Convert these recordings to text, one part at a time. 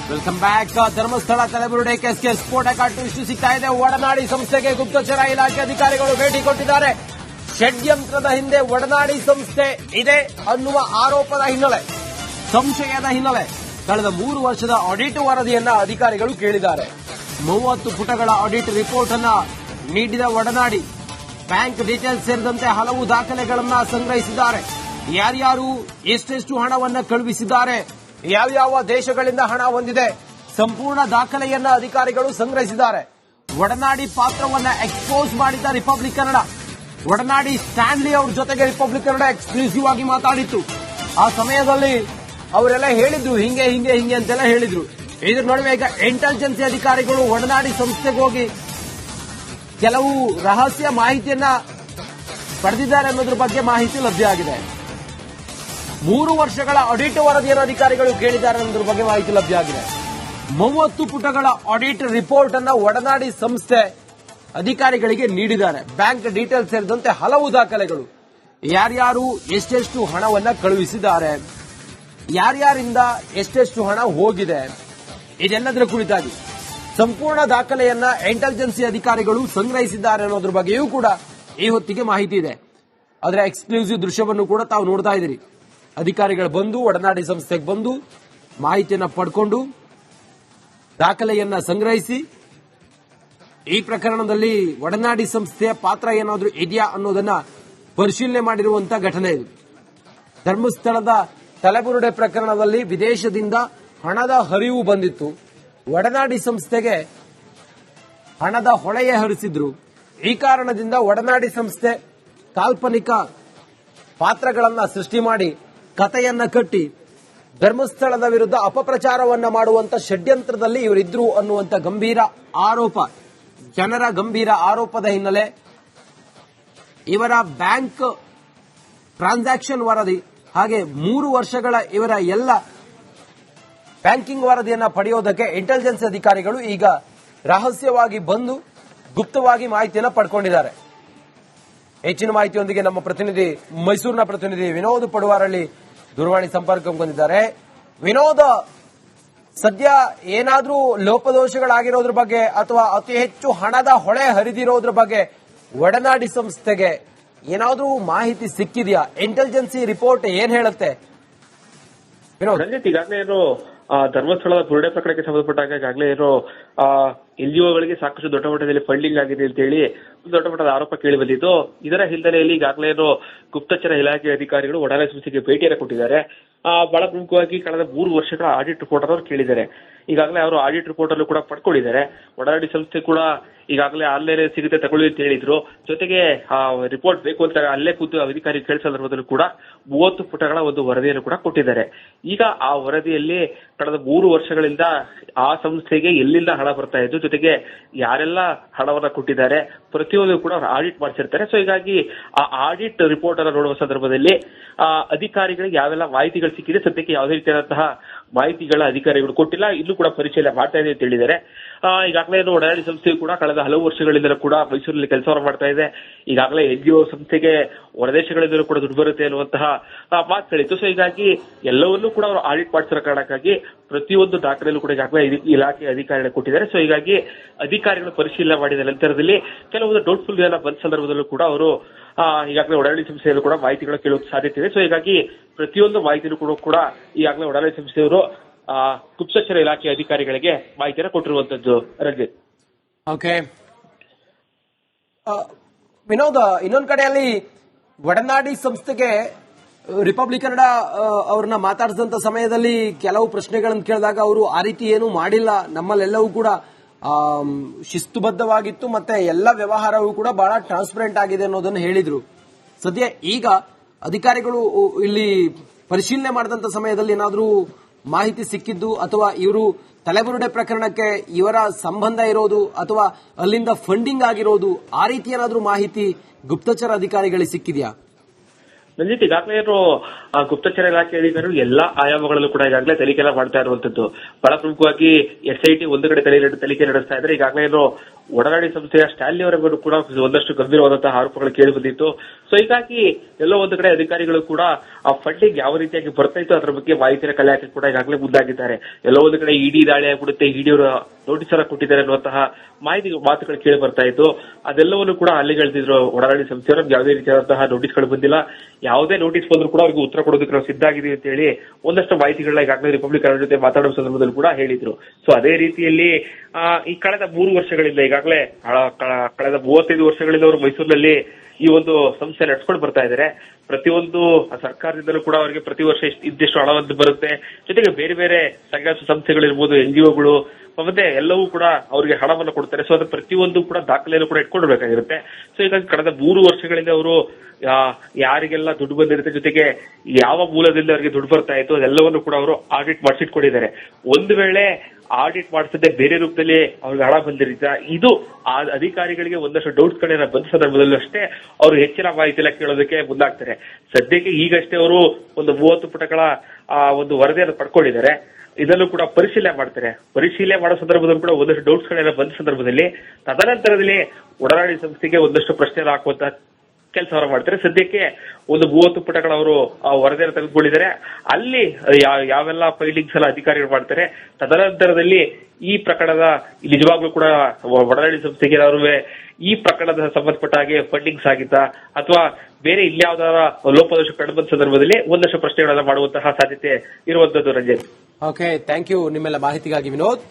Welcome back. Dharmasthala ತಲೆಬುರುಡೆ ಕೇಸ್ಗೆ ಸ್ಫೋಟಕ ಟ್ವಿಸ್ಟ್ ಸಿಗ್ತಾ ಇದೆ. ಒಡನಾಡಿ ಸಂಸ್ಥೆಗೆ ಗುಪ್ತಚರ ಇಲಾಖೆ ಅಧಿಕಾರಿಗಳು ಭೇಟಿ ಕೊಟ್ಟಿದ್ದಾರೆ. ಷಡ್ಯಂತ್ರದ ಹಿಂದೆ ಒಡನಾಡಿ ಸಂಸ್ಥೆ ಇದೆ ಅನ್ನುವ ಆರೋಪದ ಹಿನ್ನೆಲೆ, ಸಂಶಯದ ಹಿನ್ನೆಲೆ ಕಳೆದ 3 ವರ್ಷದ ಆಡಿಟ್ ವರದಿಯನ್ನ ಅಧಿಕಾರಿಗಳು ಕೇಳಿದ್ದಾರೆ. 30 ಪುಟಗಳ ಆಡಿಟ್ ರಿಪೋರ್ಟ್ ಅನ್ನ ನೀಡಿದ ಒಡನಾಡಿ ಬ್ಯಾಂಕ್ ಡೀಟೇಲ್ಸ್ ಸೇರಿದಂತೆ ಹಲವು ದಾಖಲೆಗಳನ್ನ ಸಂಗ್ರಹಿಸಿದ್ದಾರೆ. ಯಾರ್ಯಾರು ಎಷ್ಟೆಷ್ಟು ಹಣವನ್ನ ಕಳುಹಿಸಿದ್ದಾರೆ, ಯಾವ್ಯಾವ ದೇಶಗಳಿಂದ ಹಣ ಹೊಂದಿದೆ, ಸಂಪೂರ್ಣ ದಾಖಲೆಯನ್ನ ಅಧಿಕಾರಿಗಳು ಸಂಗ್ರಹಿಸಿದ್ದಾರೆ. ಒಡನಾಡಿ ಪಾತ್ರವನ್ನ ಎಕ್ಸ್ಪೋಸ್ ಮಾಡಿದ ರಿಪಬ್ಲಿಕ್ ಕನ್ನಡ, ಒಡನಾಡಿ ಸ್ಟ್ಯಾನ್ಲಿ ಅವ್ರ ಜೊತೆಗೆ ರಿಪಬ್ಲಿಕ್ ಕನ್ನಡ ಎಕ್ಸ್ಕ್ಲೂಸಿವ್ ಆಗಿ ಮಾತಾಡಿತ್ತು. ಆ ಸಮಯದಲ್ಲಿ ಅವರೆಲ್ಲ ಹೇಳಿದ್ರು ಹಿಂಗೆ ಹಿಂಗೆ ಹಿಂಗೆ ಅಂತೆಲ್ಲ ಹೇಳಿದ್ರು. ಇದ್ರ ನಡುವೆ ಈಗ ಇಂಟೆಲಿಜೆನ್ಸಿ ಅಧಿಕಾರಿಗಳು ಒಡನಾಡಿ ಸಂಸ್ಥೆಗೆ ಹೋಗಿ ಕೆಲವು ರಹಸ್ಯ ಮಾಹಿತಿಯನ್ನ ಪಡೆದಿದ್ದಾರೆ ಅನ್ನೋದ್ರ ಬಗ್ಗೆ ಮಾಹಿತಿ ಲಭ್ಯ ಆಗಿದೆ. 3 ವರ್ಷಗಳ ಆಡಿಟ್ ವರದಿಯನ್ನು ಅಧಿಕಾರಿಗಳು ಕೇಳಿದ್ದಾರೆ ಅನ್ನೋದ್ರ ಬಗ್ಗೆ ಮಾಹಿತಿ ಲಭ್ಯ ಆಗಿದೆ. 30 ಪುಟಗಳ ಆಡಿಟ್ ರಿಪೋರ್ಟ್ ಅನ್ನ ಒಡನಾಡಿ ಸಂಸ್ಥೆ ಅಧಿಕಾರಿಗಳಿಗೆ ನೀಡಿದ್ದಾರೆ. ಬ್ಯಾಂಕ್ ಡೀಟೇಲ್ಸ್ ಸೇರಿದಂತೆ ಹಲವು ದಾಖಲೆಗಳು, ಯಾರ್ಯಾರು ಎಷ್ಟೆಷ್ಟು ಹಣವನ್ನ ಕಳುಹಿಸಿದ್ದಾರೆ, ಯಾರ್ಯಾರಿಂದ ಎಷ್ಟೆಷ್ಟು ಹಣ ಹೋಗಿದೆ, ಇದೆಲ್ಲದರ ಕುರಿತಾಗಿ ಸಂಪೂರ್ಣ ದಾಖಲೆಯನ್ನ ಇಂಟೆಲಿಜೆನ್ಸಿ ಅಧಿಕಾರಿಗಳು ಸಂಗ್ರಹಿಸಿದ್ದಾರೆ ಅನ್ನೋದ್ರ ಬಗ್ಗೆಯೂ ಕೂಡ ಈ ಹೊತ್ತಿಗೆ ಮಾಹಿತಿ ಇದೆ. ಅದರ ಎಕ್ಸ್ಕ್ಲೂಸಿವ್ ದೃಶ್ಯವನ್ನು ಕೂಡ ತಾವು ನೋಡ್ತಾ ಇದ್ದೀರಿ. ಅಧಿಕಾರಿಗಳು ಬಂದು ಒಡನಾಡಿ ಸಂಸ್ಥೆಗೆ ಬಂದು ಮಾಹಿತಿಯನ್ನ ಪಡ್ಕೊಂಡು ದಾಖಲೆಯನ್ನ ಸಂಗ್ರಹಿಸಿ ಈ ಪ್ರಕರಣದಲ್ಲಿ ಒಡನಾಡಿ ಸಂಸ್ಥೆಯ ಪಾತ್ರ ಏನಾದರೂ ಇದೆಯಾ ಅನ್ನೋದನ್ನ ಪರಿಶೀಲನೆ ಮಾಡಿರುವಂತಹ ಘಟನೆ ಇದು. ಧರ್ಮಸ್ಥಳದ ತಲೆಬುರುಡೆ ಪ್ರಕರಣದಲ್ಲಿ ವಿದೇಶದಿಂದ ಹಣದ ಹರಿವು ಬಂದಿತ್ತು. ಒಡನಾಡಿ ಸಂಸ್ಥೆಗೆ ಹಣದ ಹೊಳೆಯೇ ಹರಿಸಿದ್ರು. ಈ ಕಾರಣದಿಂದ ಒಡನಾಡಿ ಸಂಸ್ಥೆ ಕಾಲ್ಪನಿಕ ಪಾತ್ರಗಳನ್ನ ಸೃಷ್ಟಿ ಮಾಡಿ ಕಥೆಯನ್ನ ಕಟ್ಟಿ ಧರ್ಮಸ್ಥಳದ ವಿರುದ್ಧ ಅಪಪ್ರಚಾರವನ್ನ ಮಾಡುವಂತ ಷಡ್ಯಂತ್ರದಲ್ಲಿ ಇವರಿದ್ರು ಅನ್ನುವಂತ ಗಂಭೀರ ಆರೋಪ, ಜನರ ಗಂಭೀರ ಆರೋಪದ ಹಿನ್ನೆಲೆ ಇವರ ಬ್ಯಾಂಕ್ ಟ್ರಾನ್ಸಾಕ್ಷನ್ ವರದಿ ಹಾಗೆ 3 ವರ್ಷಗಳ ಇವರ ಎಲ್ಲ ಬ್ಯಾಂಕಿಂಗ್ ವರದಿಯನ್ನ ಪಡೆಯೋದಕ್ಕೆ ಇಂಟೆಲಿಜೆನ್ಸ್ ಅಧಿಕಾರಿಗಳು ಈಗ ರಹಸ್ಯವಾಗಿ ಬಂದು ಗುಪ್ತವಾಗಿ ಮಾಹಿತಿಯನ್ನು ಪಡ್ಕೊಂಡಿದ್ದಾರೆ. ಹೆಚ್ಚಿನ ಮಾಹಿತಿಯೊಂದಿಗೆ ನಮ್ಮ ಪ್ರತಿನಿಧಿ ಮೈಸೂರಿನ ಪ್ರತಿನಿಧಿ ವಿನೋದ್ ಪಡುವಾರಳ್ಳಿ ದೂರವಾಣಿ ಸಂಪರ್ಕಕ್ಕೆ ಬಂದಿದ್ದಾರೆ. ವಿನೋದ್, ಸದ್ಯ ಏನಾದ್ರೂ ಲೋಪದೋಷಗಳಾಗಿರೋದ್ರ ಬಗ್ಗೆ ಅಥವಾ ಅತಿ ಹೆಚ್ಚು ಹಣದ ಹೊಳೆ ಹರಿದಿರೋದ್ರ ಬಗ್ಗೆ ಒಡನಾಡಿ ಸಂಸ್ಥೆಗೆ ಏನಾದ್ರೂ ಮಾಹಿತಿ ಸಿಕ್ಕಿದೆಯಾ? ಇಂಟೆಲಿಜೆನ್ಸಿ ರಿಪೋರ್ಟ್ ಏನ್ ಹೇಳುತ್ತೆ ವಿನೋದ್? ರಂಜಿತ್, ಈಗಾಗಲೇ ಏನು ಧರ್ಮಸ್ಥಳದ ಬುರುಡೆ ಪ್ರಕರಣಕ್ಕೆ ಸಂಬಂಧಪಟ್ಟಾಗ ಈಗಾಗಲೇ ಏನು ಎನ್ಜಿಒಗಳಿಗೆ ಸಾಕಷ್ಟು ದೊಡ್ಡ ಮಟ್ಟದಲ್ಲಿ ಫಂಡಿಂಗ್ ಆಗಿದೆ ಅಂತ ಹೇಳಿ ದೊಡ್ಡ ಮಟ್ಟದ ಆರೋಪ ಕೇಳಿ ಬಂದಿದ್ದು. ಇದರ ಹಿನ್ನೆಲೆಯಲ್ಲಿ ಈಗಾಗಲೇ ಏನು ಗುಪ್ತಚರ ಇಲಾಖೆ ಅಧಿಕಾರಿಗಳು ಒಡನಾಡಿ ಸಂಸ್ಥೆಗೆ ಭೇಟಿಯನ್ನು ಕೊಟ್ಟಿದ್ದಾರೆ. ಬಹಳ ಪ್ರಮುಖವಾಗಿ ಕಳೆದ 3 ವರ್ಷಗಳ ಆಡಿಟ್ ರಿಪೋರ್ಟ್ ಅವರು ಕೇಳಿದ್ದಾರೆ. ಈಗಾಗಲೇ ಅವರು ಆಡಿಟ್ ರಿಪೋರ್ಟ್ ಅಲ್ಲೂ ಕೂಡ ಪಡ್ಕೊಂಡಿದ್ದಾರೆ. ಒಡನಾಡಿ ಸಂಸ್ಥೆ ಕೂಡ ಈಗಾಗಲೇ ಆನ್ಲೈನ್ ಸಿಗುತ್ತೆ ತಗೊಳ್ಳಿ ಅಂತ ಹೇಳಿದ್ರು. ಜೊತೆಗೆ ರಿಪೋರ್ಟ್ ಬೇಕು ಅಂತ ಅಲ್ಲೇ ಕೂತು ಅಧಿಕಾರಿ ಕೇಳಿದ ಸಂದರ್ಭದಲ್ಲೂ ಕೂಡ 30 ಪುಟಗಳ ಒಂದು ವರದಿಯನ್ನು ಕೂಡ ಕೊಟ್ಟಿದ್ದಾರೆ. ಈಗ ಆ ವರದಿಯಲ್ಲಿ ಕಳೆದ 3 ವರ್ಷಗಳಿಂದ ಆ ಸಂಸ್ಥೆಗೆ ಎಲ್ಲಿಂದ ಹಣ ಬರ್ತಾ ಇದ್ದು, ಜೊತೆಗೆ ಯಾರೆಲ್ಲ ಹಣವನ್ನ ಕೊಟ್ಟಿದ್ದಾರೆ ಪ್ರತಿಯೊಂದು ಕೂಡ ಅವರು ಆಡಿಟ್ ಮಾಡಿಸಿರ್ತಾರೆ. ಸೊ ಹೀಗಾಗಿ ಆ ಆಡಿಟ್ ರಿಪೋರ್ಟ್ ಅನ್ನು ನೋಡುವ ಸಂದರ್ಭದಲ್ಲಿ ಅಧಿಕಾರಿಗಳಿಗೆ ಯಾವೆಲ್ಲ ಮಾಹಿತಿಗಳು ಸಿಕ್ಕಿದೆ, ಸದ್ಯಕ್ಕೆ ಯಾವುದೇ ರೀತಿಯಾದಂತಹ ಮಾಹಿತಿಗಳ ಅಧಿಕಾರಿಗಳು ಕೊಟ್ಟಿಲ್ಲ, ಇಲ್ಲೂ ಕೂಡ ಪರಿಶೀಲನೆ ಮಾಡ್ತಾ ಇದೆ ಅಂತ ಹೇಳಿದ್ದಾರೆ. ಈಗಾಗಲೇ ಒಡನಾಡಿ ಸಂಸ್ಥೆಯು ಕೂಡ ಕಳೆದ ಹಲವು ವರ್ಷಗಳಿಂದ ಕೂಡ ಮೈಸೂರಿನಲ್ಲಿ ಕೆಲಸವನ್ನು ಮಾಡ್ತಾ ಇದೆ. ಈಗಾಗಲೇ ಎನ್ಜಿಒ ಸಂಸ್ಥೆಗೆ ಹೊರದೇಶಗಳಿಂದಲೂ ಕೂಡ ದುಡ್ಡು ಬರುತ್ತೆ ಅನ್ನುವಂತಹ ಮಾತುಗಳಿತ್ತು. ಸೊ ಹೀಗಾಗಿ ಎಲ್ಲವನ್ನೂ ಕೂಡ ಅವರು ಆಡಿಟ್ ಮಾಡಿಸಿರೋ ಕಾರಣಕ್ಕಾಗಿ ಪ್ರತಿಯೊಂದು ದಾಖಲೆಯಲ್ಲೂ ಕೂಡ ಈಗಾಗಲೇ ಇಲಾಖೆ ಅಧಿಕಾರಿಗಳು ಕೊಟ್ಟಿದ್ದಾರೆ. ಸೊ ಹೀಗಾಗಿ ಅಧಿಕಾರಿಗಳು ಪರಿಶೀಲನೆ ಮಾಡಿದ ನಂತರದಲ್ಲಿ ಕೆಲವೊಂದು ಡೌಟ್ಫುಲ್ ಎಲ್ಲ ಬಂದ ಸಂದರ್ಭದಲ್ಲೂ ಕೂಡ ಅವರು ಈಗಾಗಲೇ ಒಡನಾಡಿ ಸಂಸ್ಥೆಯಲ್ಲೂ ಕೂಡ ಮಾಹಿತಿಗಳು ಕೇಳುವ ಸಾಧ್ಯತೆ ಇದೆ. ಸೊ ಹೀಗಾಗಿ ಪ್ರತಿಯೊಂದು ಮಾಹಿತಿನೂ ಕೂಡ ಈಗಾಗಲೇ ಒಡನಾಡಿ ಸಂಸ್ಥೆಯವರು ಗುಪ್ತಚರ ಇಲಾಖೆ ಅಧಿಕಾರಿಗಳಿಗೆ ಮಾಹಿತಿಯನ್ನು ಕೊಟ್ಟಿರುವಂತದ್ದು. ರಂಜಿತ್, ಓಕೆ ವಿನೋದ್, ಇನ್ನೊಂದು ಕಡೆಯಲ್ಲಿ ಒಡನಾಡಿ ಸಂಸ್ಥೆಗೆ ರಿಪಬ್ಲಿಕ್ ಕನ್ನಡ ಅವ್ರನ್ನ ಮಾತಾಡಿಸಿದಂತ ಸಮಯದಲ್ಲಿ ಕೆಲವು ಪ್ರಶ್ನೆಗಳನ್ನು ಕೇಳಿದಾಗ ಅವರು ಆ ರೀತಿ ಏನು ಮಾಡಿಲ್ಲ, ನಮ್ಮಲ್ಲೆಲ್ಲವೂ ಕೂಡ ಶಿಸ್ತುಬದ್ಧವಾಗಿತ್ತು ಮತ್ತೆ ಎಲ್ಲ ವ್ಯವಹಾರವೂ ಕೂಡ ಬಹಳ ಟ್ರಾನ್ಸ್ಪರೆಂಟ್ ಆಗಿದೆ ಅನ್ನೋದನ್ನು ಹೇಳಿದ್ರು. ಸದ್ಯ ಈಗ ಅಧಿಕಾರಿಗಳು ಇಲ್ಲಿ ಪರಿಶೀಲನೆ ಮಾಡಿದಂತ ಸಮಯದಲ್ಲಿ ಏನಾದರೂ ಮಾಹಿತಿ ಸಿಕ್ಕಿದ್ದು ಅಥವಾ ಇವರು ತಲೆಬುರುಡೆ ಪ್ರಕರಣಕ್ಕೆ ಇವರ ಸಂಬಂಧ ಇರೋದು ಅಥವಾ ಅಲ್ಲಿಂದ ಫಂಡಿಂಗ್ ಆಗಿರೋದು ಆ ರೀತಿ ಏನಾದರೂ ಮಾಹಿತಿ ಗುಪ್ತಚರ ಅಧಿಕಾರಿಗಳಿಗೆ ಸಿಕ್ಕಿದೆಯಾ? ರಂಜಿತ್, ಈಗಾಗಲೇ ಏನು ಗುಪ್ತಚರ ಇಲಾಖೆ ಅಧಿಕಾರಿಗಳು ಎಲ್ಲಾ ಆಯಾಮಗಳಲ್ಲೂ ಕೂಡ ಈಗಾಗಲೇ ತನಿಖೆ ಮಾಡ್ತಾ ಇರುವಂತದ್ದು. ಬಹಳ ಪ್ರಮುಖವಾಗಿ SIT ಒಂದು ಕಡೆ ತನಿಖೆ ನಡೆಸ್ತಾ ಇದ್ರೆ, ಈಗಾಗಲೇ ಏನು ಒಡನಾಡಿ ಸಂಸ್ಥೆಯ ಸ್ಟಾನ್ಲಿ ಅವರ ಕೂಡ ಒಂದಷ್ಟು ಗಂಭೀರವಾದಂತಹ ಆರೋಪಗಳು ಕೇಳಿ ಬಂದಿತ್ತು. ಸೊ ಹೀಗಾಗಿ ಎಲ್ಲೋ ಒಂದು ಕಡೆ ಅಧಿಕಾರಿಗಳು ಕೂಡ ಆ ಫಂಡಿಂಗ್ ಯಾವ ರೀತಿಯಾಗಿ ಬರ್ತಾ ಇತ್ತು ಅದರ ಬಗ್ಗೆ ಮಾಹಿತಿನ ಕಲೆ ಹಾಕಿ ಕೂಡ ಈಗಾಗಲೇ ಮುಂದಾಗಿದ್ದಾರೆ. ಎಲ್ಲೋ ಒಂದು ಕಡೆ ಇಡಿ ದಾಳಿ ಆಗ್ಬಿಡುತ್ತೆ, ಇಡಿ ಅವರು ನೋಟಿಸ್ ಅನ್ನ ಕೊಟ್ಟಿದ್ದಾರೆ ಅನ್ನುವಂತಹ ಮಾತುಗಳು ಕೇಳಿ ಬರ್ತಾ ಇತ್ತು. ಅದೆಲ್ಲವನ್ನು ಕೂಡ ಅಲ್ಲಿಗೆಳೆದಿದ್ರು ಒಡನಾಡಿ ಸಂಸ್ಥೆಯವರು. ಯಾವುದೇ ರೀತಿಯಾದಂತಹ ನೋಟಿಸ್ಗಳು ಬಂದಿಲ್ಲ, ಯಾವುದೇ ನೋಟಿಸ್ ಬಂದ್ರು ಕೂಡ ಅವರಿಗೆ ಉತ್ತರ ಕೊಡೋದಕ್ಕೆ ನಾವು ಸಿದ್ಧ ಆಗಿದ್ದೀವಿ ಅಂತ ಹೇಳಿ ಒಂದಷ್ಟು ಮಾಹಿತಿಗಳನ್ನ ಈಗಾಗಲೇ ರಿಪಬ್ಲಿಕ್ ಜೊತೆ ಮಾತಾಡುವ ಸಂದರ್ಭದಲ್ಲಿ ಕೂಡ ಹೇಳಿದ್ರು. ಸೊ ಅದೇ ರೀತಿಯಲ್ಲಿ ಈ ಕಳೆದ 3 ವರ್ಷಗಳಿಂದ ಈಗಾಗಲೇ ಕಳೆದ 35 ವರ್ಷಗಳಿಂದ ಅವರು ಮೈಸೂರಿನಲ್ಲಿ ಈ ಒಂದು ಸಂಸ್ಥೆ ನಡೆಸ್ಕೊಂಡು ಬರ್ತಾ ಇದ್ದಾರೆ. ಪ್ರತಿಯೊಂದು ಸರ್ಕಾರದಿಂದಲೂ ಕೂಡ ಅವರಿಗೆ ಪ್ರತಿ ವರ್ಷ ಇದ್ದಿಷ್ಟು ಹಣವನ್ನು ಬರುತ್ತೆ. ಜೊತೆಗೆ ಬೇರೆ ಬೇರೆ ಸಂಘ ಸಂಸ್ಥೆಗಳಿರ್ಬೋದು, NGOಗಳು ಮತ್ತೆ ಎಲ್ಲವೂ ಕೂಡ ಅವರಿಗೆ ಹಣವನ್ನು ಕೊಡ್ತಾರೆ. ಸೊ ಅದು ಪ್ರತಿಯೊಂದು ಕೂಡ ದಾಖಲೆಯನ್ನು ಕೂಡ ಇಟ್ಕೊಂಡಿರ್ಬೇಕಾಗಿರುತ್ತೆ. ಸೊ ಹೀಗಾಗಿ ಕಳೆದ 3 ವರ್ಷಗಳಿಂದ ಅವರು ಯಾರಿಗೆಲ್ಲ ದುಡ್ಡು ಬಂದಿರುತ್ತೆ, ಜೊತೆಗೆ ಯಾವ ಮೂಲದಿಂದ ಅವರಿಗೆ ದುಡ್ಡು ಬರ್ತಾ ಇತ್ತು ಅದೆಲ್ಲವನ್ನು ಕೂಡ ಅವರು ಆಡಿಟ್ ಮಾಡಿಸಿಟ್ಕೊಂಡಿದ್ದಾರೆ. ಒಂದು ವೇಳೆ ಆಡಿಟ್ ಮಾಡಿಸದೆ ಬೇರೆ ರೂಪದಲ್ಲಿ ಅವ್ರಿಗೆ ಹಣ ಬಂದಿರುತ್ತೆ, ಇದು ಆ ಅಧಿಕಾರಿಗಳಿಗೆ ಒಂದಷ್ಟು ಡೌಟ್ಸ್ ಗಳನ್ನ ಬಂದ ಸಂದರ್ಭದಲ್ಲೂ ಅಷ್ಟೇ ಅವರು ಹೆಚ್ಚಿನ ಮಾಹಿತಿ ಎಲ್ಲ ಕೇಳೋದಕ್ಕೆ ಮುಂದಾಗ್ತಾರೆ. ಸದ್ಯಕ್ಕೆ ಈಗಷ್ಟೇ ಅವರು ಒಂದು 30 ಪುಟಗಳ ಒಂದು ವರದಿಯನ್ನು ಪಡ್ಕೊಂಡಿದ್ದಾರೆ. ಇದನ್ನು ಕೂಡ ಪರಿಶೀಲನೆ ಮಾಡ್ತಾರೆ. ಪರಿಶೀಲನೆ ಮಾಡೋ ಸಂದರ್ಭದಲ್ಲೂ ಕೂಡ ಒಂದಷ್ಟು ಡೌಟ್ಸ್ ಗಳನ್ನ ಬಂದ ಸಂದರ್ಭದಲ್ಲಿ ತದನಂತರದಲ್ಲಿ ಒಡನಾಡಿ ಸಂಸ್ಥೆಗೆ ಒಂದಷ್ಟು ಪ್ರಶ್ನೆ ಹಾಕುವಂತ ಕೆಲಸವನ್ನು ಮಾಡ್ತಾರೆ. ಸದ್ಯಕ್ಕೆ ಒಂದು 30 ಪುಟಗಳ ಅವರು ವರದಿಯನ್ನು ತೆಗೆದುಕೊಂಡಿದ್ದಾರೆ. ಅಲ್ಲಿ ಯಾವೆಲ್ಲ ಫೈಲಿಂಗ್ಸ್ ಎಲ್ಲ ಅಧಿಕಾರಿಗಳು ಮಾಡ್ತಾರೆ, ತದನಂತರದಲ್ಲಿ ಈ ಪ್ರಕರಣದ ನಿಜವಾಗ್ಲೂ ಕೂಡ ಒಡನಾಡಿ ಸಂಸ್ಥೆಗೆ ಏನಾದ್ರು ಈ ಪ್ರಕರಣದ ಸಂಬಂಧಪಟ್ಟ ಹಾಗೆ ಫಂಡಿಂಗ್ಸ್ ಆಗಿತ್ತಾ ಅಥವಾ ಬೇರೆ ಇನ್ಯಾವುದಾರ ಲೋಪದೋಷ ಕಂಡುಬಂದ ಸಂದರ್ಭದಲ್ಲಿ ಒಂದಷ್ಟು ಪ್ರಶ್ನೆಗಳನ್ನ ಮಾಡುವಂತಹ ಸಾಧ್ಯತೆ ಇರುವಂತದ್ದು. ರಂಜಿತ್, ಓಕೆ, ಥ್ಯಾಂಕ್ ಯು ನಿಮ್ಮೆಲ್ಲ ಮಾಹಿತಿಗಾಗಿ ವಿನೋದ್.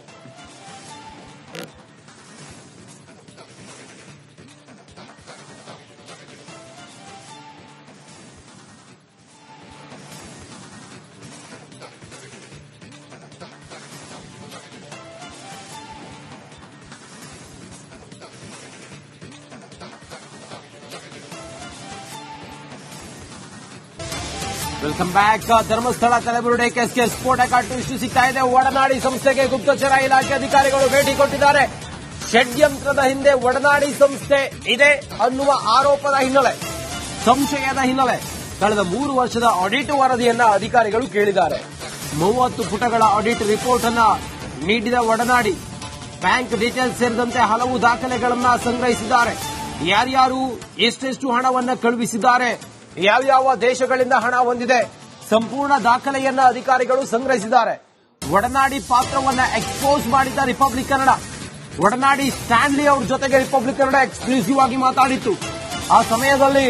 Welcome back. ಧರ್ಮಸ್ಥಳ ಕಲಬುರಗಿ ಕೇಸ್ಗೆ ಸ್ಫೋಟಕ ಟ್ವಿಸ್ಟ್ ಸಿಗ್ತಾ ಇದೆ. ಒಡನಾಡಿ ಸಂಸ್ಥೆಗೆ ಗುಪ್ತಚರ ಇಲಾಖೆ ಅಧಿಕಾರಿಗಳು ಭೇಟಿ ಕೊಟ್ಟಿದ್ದಾರೆ. ಷಡ್ಯಂತ್ರದ ಹಿಂದೆ ಒಡನಾಡಿ ಸಂಸ್ಥೆ ಇದೆ ಅನ್ನುವ ಆರೋಪದ ಹಿನ್ನೆಲೆ, ಸಂಶಯದ ಹಿನ್ನೆಲೆ ಕಳೆದ 3 ವರ್ಷದ ಆಡಿಟ್ ವರದಿಯನ್ನ ಅಧಿಕಾರಿಗಳು ಕೇಳಿದ್ದಾರೆ. 30 ಪುಟಗಳ ಆಡಿಟ್ ರಿಪೋರ್ಟ್ ಅನ್ನ ನೀಡಿದ ಒಡನಾಡಿ ಬ್ಯಾಂಕ್ ಡೀಟೇಲ್ಸ್ ಸೇರಿದಂತೆ ಹಲವು ದಾಖಲೆಗಳನ್ನ ಸಂಗ್ರಹಿಸಿದ್ದಾರೆ. ಯಾರ್ಯಾರು ಎಷ್ಟೆಷ್ಟು ಹಣವನ್ನ ಕಳುಹಿಸಿದ್ದಾರೆ, ಯಾವ್ಯಾವ ದೇಶಗಳಿಂದ ಹಣ ಹೊಂದಿದೆ, ಸಂಪೂರ್ಣ ದಾಖಲೆಯನ್ನ ಅಧಿಕಾರಿಗಳು ಸಂಗ್ರಹಿಸಿದ್ದಾರೆ. ಒಡನಾಡಿ ಪಾತ್ರವನ್ನ ಎಕ್ಸ್ಪೋಸ್ ಮಾಡಿದ ರಿಪಬ್ಲಿಕ್ ಕನ್ನಡ. ಒಡನಾಡಿ ಸ್ಟ್ಯಾನ್ಲಿ ಅವ್ರ ಜೊತೆಗೆ ರಿಪಬ್ಲಿಕ್ ಕನ್ನಡ ಎಕ್ಸ್ಕ್ಲೂಸಿವ್ ಆಗಿ ಮಾತಾಡಿತ್ತು. ಆ ಸಮಯದಲ್ಲಿ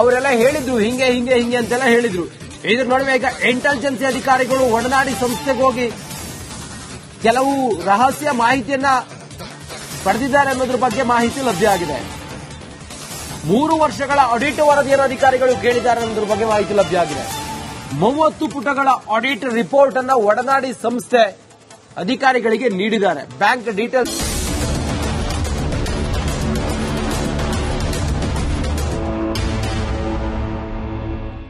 ಅವರೆಲ್ಲ ಹೇಳಿದ್ರು ಹಿಂಗೆ ಹಿಂಗೆ ಹಿಂಗೆ ಅಂತೆಲ್ಲ ಹೇಳಿದ್ರು. ಇದ್ರ ನಡುವೆ ಈಗ ಇಂಟೆಲಿಜೆನ್ಸಿ ಅಧಿಕಾರಿಗಳು ಒಡನಾಡಿ ಸಂಸ್ಥೆಗೆ ಹೋಗಿ ಕೆಲವು ರಹಸ್ಯ ಮಾಹಿತಿಯನ್ನ ಪಡೆದಿದ್ದಾರೆ ಅನ್ನೋದ್ರ ಬಗ್ಗೆ ಮಾಹಿತಿ ಲಭ್ಯ ಆಗಿದೆ. 3 ವರ್ಷಗಳ ಆಡಿಟ್ ವರದಿಯನ್ನು ಅಧಿಕಾರಿಗಳು ಕೇಳಿದ್ದಾರೆ ಅನ್ನೋದ್ರ ಬಗ್ಗೆ ಮಾಹಿತಿ ಲಭ್ಯ ಆಗಿದೆ. 30 ಪುಟಗಳ ಆಡಿಟ್ ರಿಪೋರ್ಟ್ ಅನ್ನ ಒಡನಾಡಿ ಸಂಸ್ಥೆ ಅಧಿಕಾರಿಗಳಿಗೆ ನೀಡಿದ್ದಾರೆ. Bank details